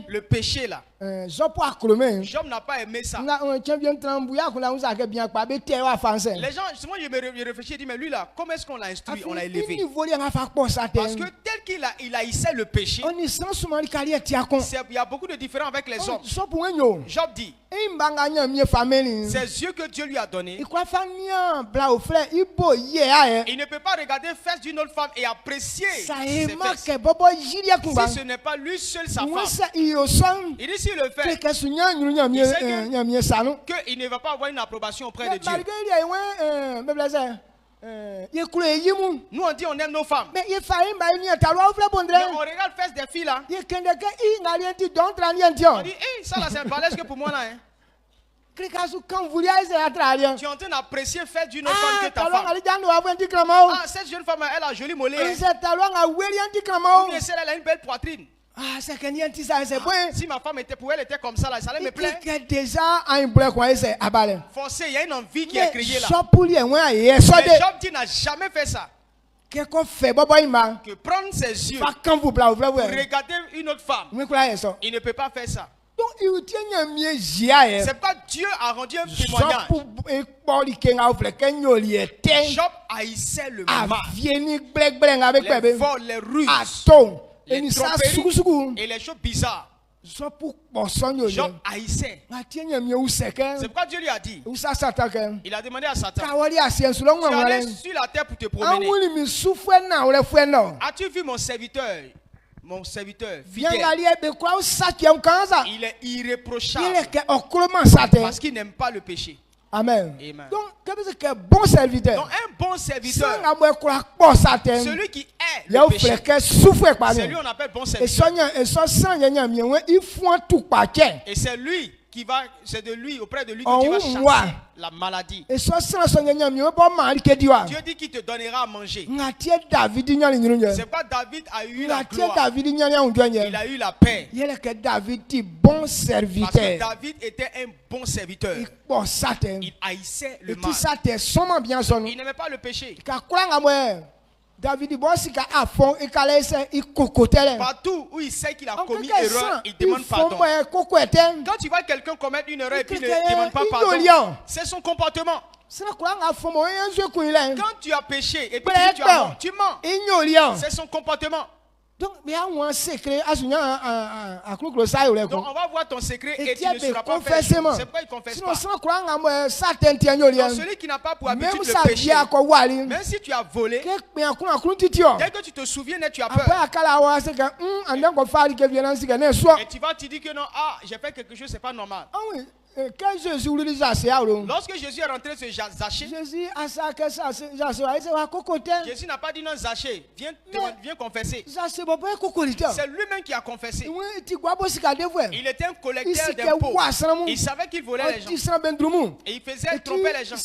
Le péché là. Job n'a pas aimé ça. Les gens, justement, je réfléchis et dis, mais lui là, comment est-ce qu'on l'a instruit, on l'a élevé? Parce que tel qu'il haïssait le péché, il y a beaucoup de différences avec les hommes. Job dit, ces yeux que Dieu lui a donnés, il ne peut pas regarder les fesses d'une autre femme et apprécier ses fesses. Si ce n'est pas lui seul sa femme. Il dit s'il le fait, il sait qu'il ne va pas avoir une approbation auprès de Dieu. Nous on dit on aime nos femmes. Mais on regarde les fesses des filles là. On dit hey, ça là c'est un balèze que pour moi là. Hein. Tu es en train d'apprécier le fait d'une autre femme que ta femme. Ah, cette jeune femme, elle a un joli mollet. Ou bien celle, elle a une belle poitrine. Si ma femme était pour elle était comme ça, là, ça allait me plaire. Forcé, il y a une envie qui est créée là. Mais Job dit n'a jamais fait ça. Que prendre ses yeux pour regarder une autre femme. Il ne peut pas faire ça. C'est pourquoi Dieu a rendu un témoignage. Job haïssait le mal, les vols, les ruses, les tromperies et les choses bizarres. Job haïssait. C'est pourquoi Dieu lui a dit, il a demandé à Satan, tu es allé sur la terre pour te promener. As-tu vu mon serviteur fidèle? Il est irréprochable parce qu'il n'aime pas le péché. Amen. Amen. Donc, un bon serviteur. Donc, un bon serviteur, celui qui est le péché, c'est lui on appelle bon serviteur. Et c'est lui qui va, c'est de lui, auprès de lui que tu vas chasser la maladie. Dieu dit qu'il te donnera à manger. C'est pas David a eu la gloire. Il a eu la paix. Parce que David était un bon serviteur. Il haïssait le mal. Il n'aimait pas le péché. Partout où il sait qu'il a commis erreur, il demande pardon. Quand tu vois quelqu'un commettre une erreur et puis il ne demande pas pardon, c'est son comportement. Quand tu as péché et puis tu mens, c'est son comportement. Donc, on va voir ton secret et tu ne seras pas fait. C'est pourquoi il confesse pas. Donc, celui qui n'a pas pour habitude le péché, même si tu as volé, dès que tu te souviens, tu as peur. Et tu vas te dire que non, j'ai fait quelque chose, c'est pas normal. Lorsque Jésus est rentré sur Zachée, Jésus n'a pas dit non, Zachée, viens confesser. C'est lui-même qui a confessé. Il était un collecteur d'impôts. Il savait qu'il volait les gens. Et il faisait tromper les gens.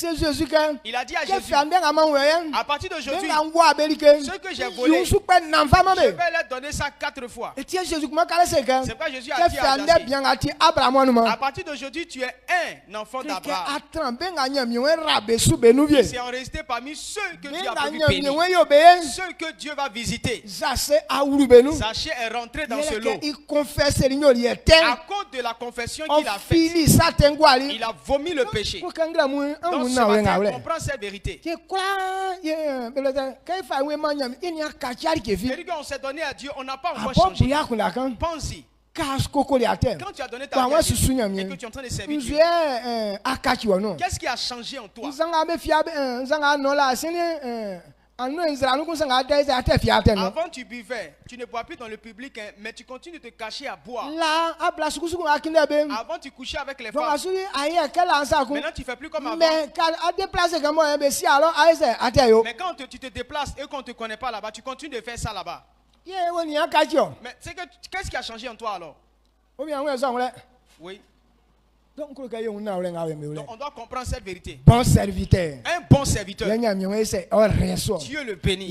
Il a dit à Jésus, à partir d'aujourd'hui, ce que j'ai volé, je vais leur donner ça 4 fois. C'est pourquoi Jésus a dit à Zachée, à partir d'aujourd'hui, tu es un enfant d'Abraham. C'est en resté parmi ceux que Dieu a prévu bénir, ceux que Dieu va visiter. Zachée est rentré dans ce lot. À cause de la confession qu'il a faite, il a vomi le péché. Donc ce matin, on comprend cette vérité. C'est-à-dire qu'on s'est donné à Dieu, on n'a pas encore changé. Pense-y. Quand tu as donné ta vie et que tu es en train de servir Dieu, qu'est-ce qui a changé en toi? Avant tu buvais, tu ne bois plus dans le public, mais tu continues de te cacher à boire. Avant tu couchais avec les femmes. Maintenant tu ne fais plus comme avant. Mais quand tu te déplaces et qu'on ne te connaît pas là-bas, tu continues de faire ça là-bas. Mais qu'est-ce qui a changé en toi alors? Oui. Donc on doit comprendre cette vérité. Bon serviteur. Un bon serviteur. Dieu le bénit.